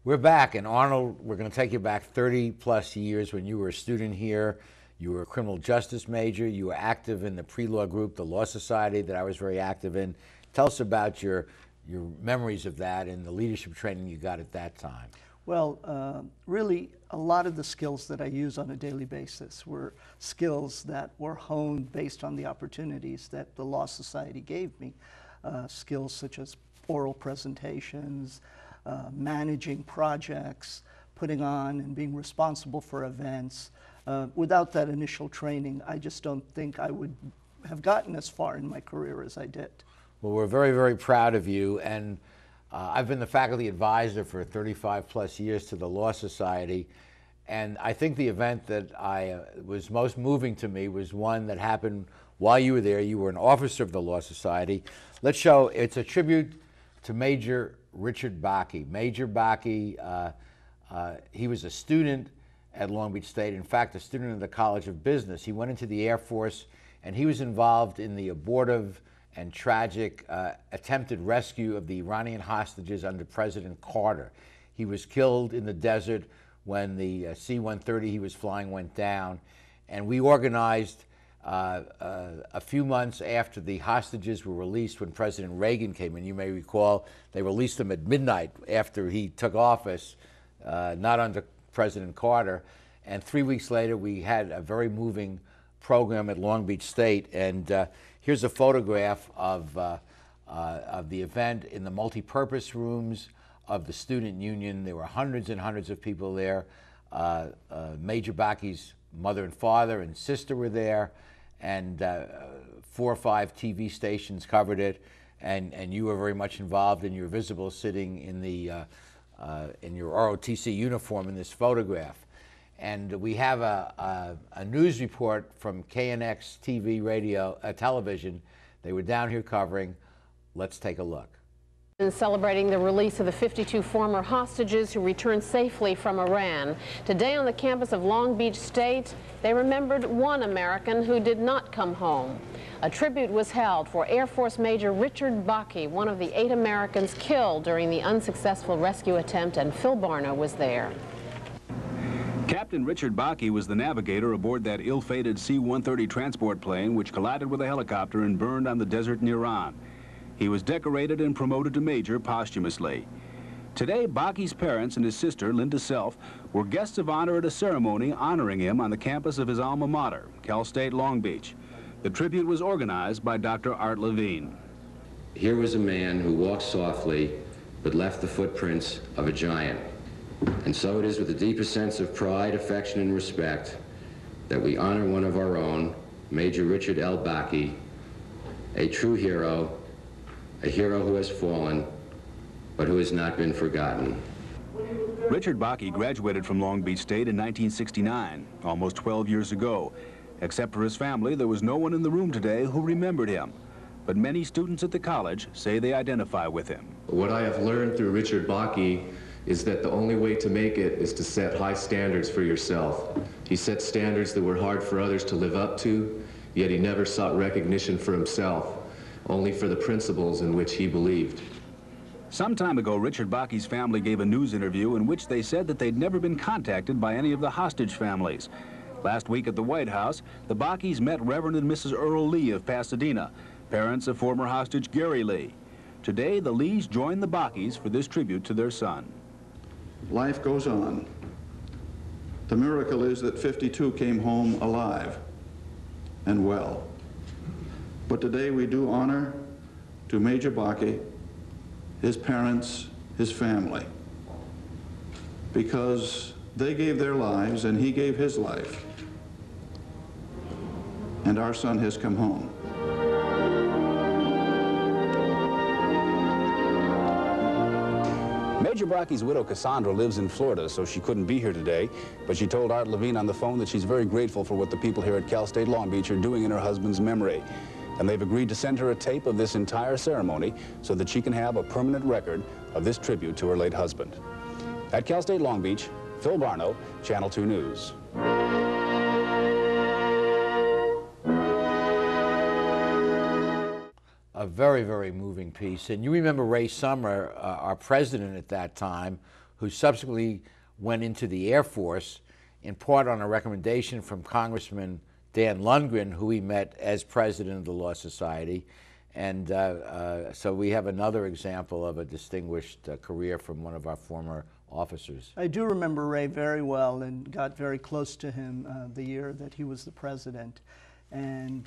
We're back, and Arnold, we're going to take you back 30 plus years when you were a student here. You were a criminal justice major. You were active in the pre-law group, the Law Society, that I was very active in. Tell us about your memories of that and the leadership training you got at that time. Well, really, a lot of the skills that I use on a daily basis were skills that were honed based on the opportunities that the Law Society gave me. Skills such as oral presentations, managing projects, putting on and being responsible for events. Without that initial training, I just don't think I would have gotten as far in my career as I did. Well, we're very, very proud of you, and I've been the faculty advisor for 35 plus years to the Law Society, and I think the event that was most moving to me was one that happened while you were there. You were an officer of the Law Society. Let's show, it's a tribute to Major Richard Bakke. Major Bakke, he was a student at Long Beach State, in fact, a student of the College of Business. He went into the Air Force, and he was involved in the abortive and tragic attempted rescue of the Iranian hostages under President Carter. He was killed in the desert when the C-130 he was flying went down, and we organized a few months after the hostages were released when President Reagan came in. You may recall they released them at midnight after he took office, not under President Carter, and 3 weeks later we had a very moving program at Long Beach State, and here's a photograph of the event in the multi-purpose rooms of the student union. There were hundreds and hundreds of people there. Major Bakke's mother and father and sister were there, and 4 or 5 TV stations covered it, and you were very much involved, and you're visible sitting in the in your ROTC uniform in this photograph. And we have a news report from KNX TV, radio, television. They were down here covering. Let's take a look. Celebrating the release of the 52 former hostages who returned safely from Iran. Today on the campus of Long Beach State, they remembered one American who did not come home. A tribute was held for Air Force Major Richard Bakke, one of the 8 Americans killed during the unsuccessful rescue attempt, and Phil Barno was there. Captain Richard Bakke was the navigator aboard that ill-fated C-130 transport plane which collided with a helicopter and burned on the desert in Iran. He was decorated and promoted to major posthumously. Today, Bakke's parents and his sister, Linda Self, were guests of honor at a ceremony honoring him on the campus of his alma mater, Cal State Long Beach. The tribute was organized by Dr. Art Levine. Here was a man who walked softly but left the footprints of a giant. And so it is with the deepest sense of pride, affection, and respect that we honor one of our own, Major Richard L. Bakke, a true hero, a hero who has fallen, but who has not been forgotten. Richard Bakke graduated from Long Beach State in 1969, almost 12 years ago. Except for his family, there was no one in the room today who remembered him. But many students at the college say they identify with him. What I have learned through Richard Bakke is that the only way to make it is to set high standards for yourself. He set standards that were hard for others to live up to, yet he never sought recognition for himself, only for the principles in which he believed. Some time ago, Richard Bakke's family gave a news interview in which they said that they'd never been contacted by any of the hostage families. Last week at the White House, the Bakkes met Reverend and Mrs. Earl Lee of Pasadena, parents of former hostage Gary Lee. Today, the Lees joined the Bakkes for this tribute to their son. Life goes on. The miracle is that 52 came home alive and well. But today we do honor to Major Bakke, his parents, his family, because they gave their lives and he gave his life. And our son has come home. Major Bakke's widow, Cassandra, lives in Florida, so she couldn't be here today, but she told Art Levine on the phone that she's very grateful for what the people here at Cal State Long Beach are doing in her husband's memory. And they've agreed to send her a tape of this entire ceremony so that she can have a permanent record of this tribute to her late husband. At Cal State Long Beach, Phil Barno, Channel 2 News. A very, very moving piece. And you remember Ray Summer, our president at that time, who subsequently went into the Air Force, in part on a recommendation from Congressman Dan Lundgren, who he met as president of the Law Society. And so we have another example of a distinguished career from one of our former officers. I do remember Ray very well and got very close to him the year that he was the president. And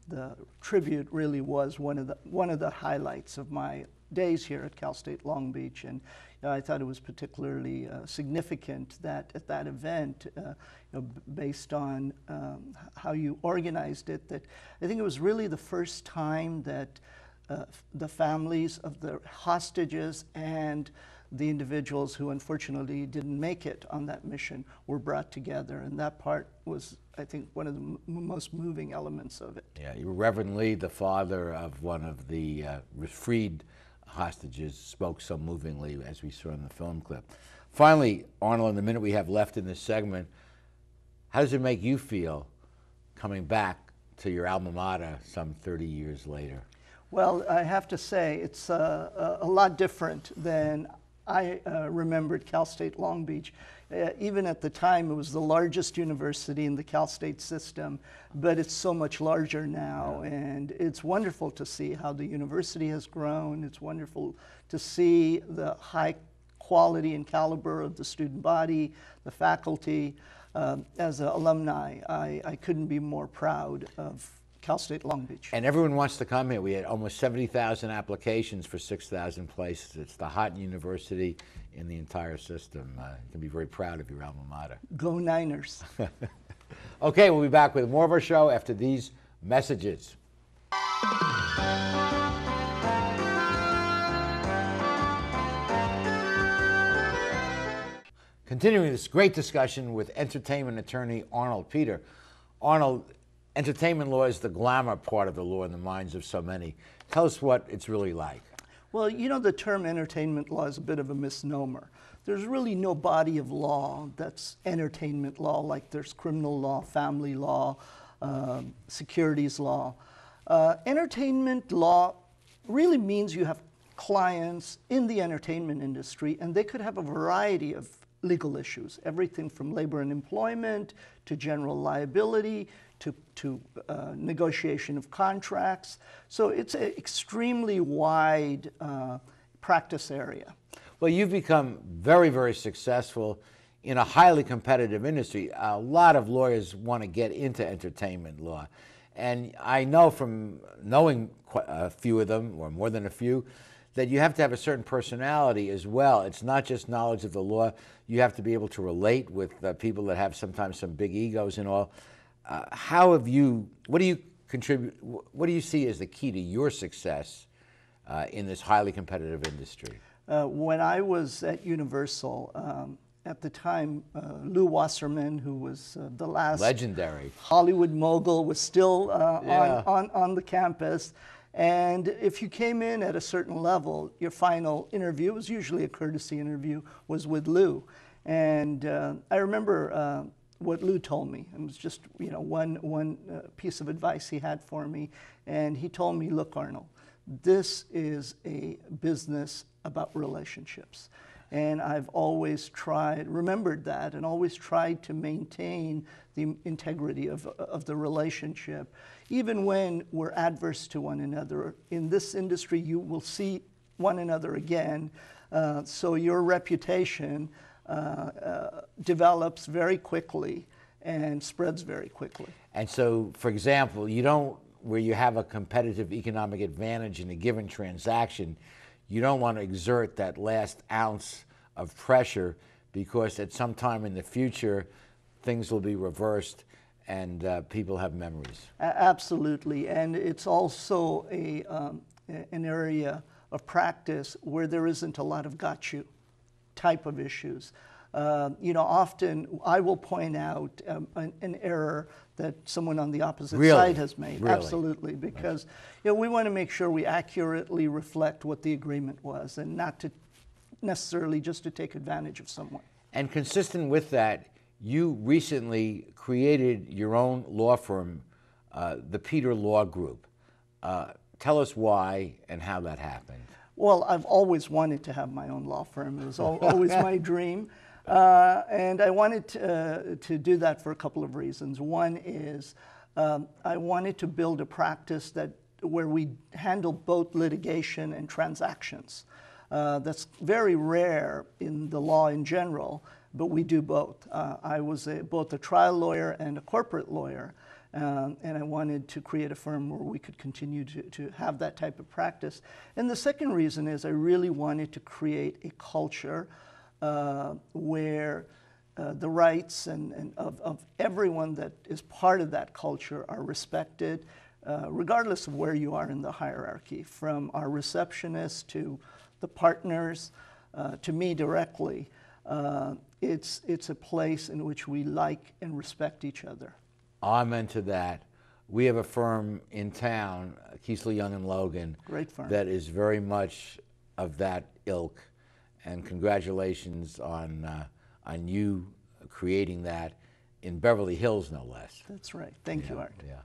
the tribute really was one of the highlights of my days here at Cal State Long Beach. And I thought it was particularly significant that at that event, based on how you organized it, that I think it was really the first time that the families of the hostages and the individuals who unfortunately didn't make it on that mission were brought together. And that part was, I think, one of the most moving elements of it. Yeah, Reverend Lee, the father of one of the freed hostages, spoke so movingly, as we saw in the film clip. Finally, Arnold, in the minute we have left in this segment, how does it make you feel coming back to your alma mater some 30 years later? Well, I have to say it's a lot different than I remembered Cal State Long Beach. Even at the time, it was the largest university in the Cal State system, but it's so much larger now, and it's wonderful to see how the university has grown. It's wonderful to see the high quality and caliber of the student body, the faculty. As an alumni, I couldn't be more proud of Cal State Long Beach. And everyone wants to come here. We had almost 70,000 applications for 6,000 places. It's the hot university in the entire system. You can be very proud of your alma mater. Go Niners. Okay, we'll be back with more of our show after these messages. Continuing this great discussion with entertainment attorney Arnold Peter. Arnold, entertainment law is the glamour part of the law in the minds of so many. Tell us what it's really like. Well, you know, the term entertainment law is a bit of a misnomer. There's really no body of law that's entertainment law, like there's criminal law, family law, securities law. Entertainment law really means you have clients in the entertainment industry, and they could have a variety of legal issues, everything from labor and employment to general liability to negotiation of contracts. So it's an extremely wide practice area. Well, you've become very, very successful in a highly competitive industry. A lot of lawyers want to get into entertainment law. And I know from knowing a few of them, or more than a few, that you have to have a certain personality as well. It's not just knowledge of the law. You have to be able to relate with people that have sometimes some big egos and all. What do you contribute, what do you see as the key to your success in this highly competitive industry? When I was at Universal, at the time, Lou Wasserman, who was the last legendary Hollywood mogul, was still on the campus. And if you came in at a certain level, your final interview was usually a courtesy interview, was with Lou. And I remember what Lou told me. It was just one piece of advice he had for me. And he told me, look, Arnold, this is a business about relationships. And I've always remembered that, and always tried to maintain the integrity of the relationship. Even when we're adverse to one another, in this industry you will see one another again, so your reputation develops very quickly and spreads very quickly. And so, for example, where you have a competitive economic advantage in a given transaction, you don't want to exert that last ounce of pressure, because at some time in the future things will be reversed and people have memories. Absolutely, and it's also an area of practice where there isn't a lot of got you type of issues. Often I will point out an error that someone on the opposite side has made. Really? Absolutely, because we want to make sure we accurately reflect what the agreement was, and not to necessarily just to take advantage of someone. And consistent with that, you recently created your own law firm, the Peter Law Group. Tell us why and how that happened. Well, I've always wanted to have my own law firm. It was always my dream. And I wanted to do that for a couple of reasons. One is I wanted to build a practice where we handle both litigation and transactions. That's very rare in the law in general, but we do both. I was both a trial lawyer and a corporate lawyer. And I wanted to create a firm where we could continue to have that type of practice. And the second reason is I really wanted to create a culture where the rights of everyone that is part of that culture are respected, regardless of where you are in the hierarchy, from our receptionist to the partners, to me directly. It's a place in which we like and respect each other. Amen to that. We have a firm in town, Keesley, Young & Logan, great firm, that is very much of that ilk. And congratulations on you creating that in Beverly Hills, no less. That's right. Thank you, Art. Yeah.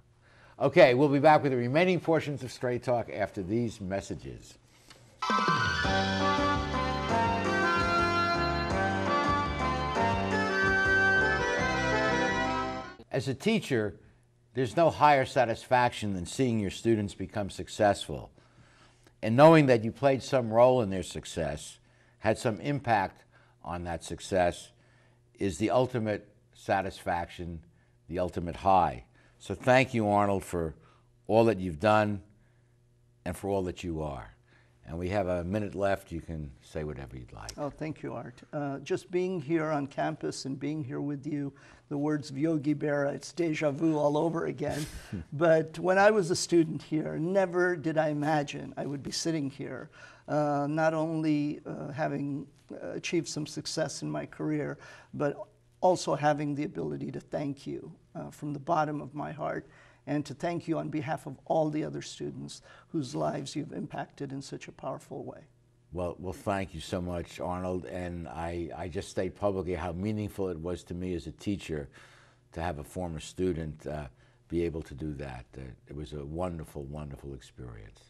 Okay, we'll be back with the remaining portions of Straight Talk after these messages. As a teacher, there's no higher satisfaction than seeing your students become successful. And knowing that you played some role in their success, had some impact on that success, is the ultimate satisfaction, the ultimate high. So thank you, Arnold, for all that you've done and for all that you are. And we have a minute left. You can say whatever you'd like. Oh, thank you, Art. Just being here on campus and being here with you, the words of Yogi Berra, it's deja vu all over again. But when I was a student here, never did I imagine I would be sitting here, not only having achieved some success in my career, but also having the ability to thank you from the bottom of my heart, and to thank you on behalf of all the other students whose lives you've impacted in such a powerful way. Well, thank you so much, Arnold. And I just state publicly how meaningful it was to me as a teacher to have a former student be able to do that. It was a wonderful, wonderful experience.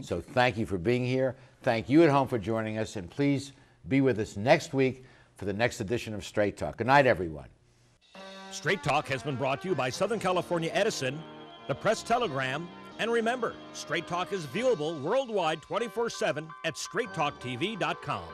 So thank you for being here. Thank you at home for joining us. And please be with us next week for the next edition of Straight Talk. Good night, everyone. Straight Talk has been brought to you by Southern California Edison, the Press Telegram, and remember, Straight Talk is viewable worldwide 24/7 at straighttalktv.com.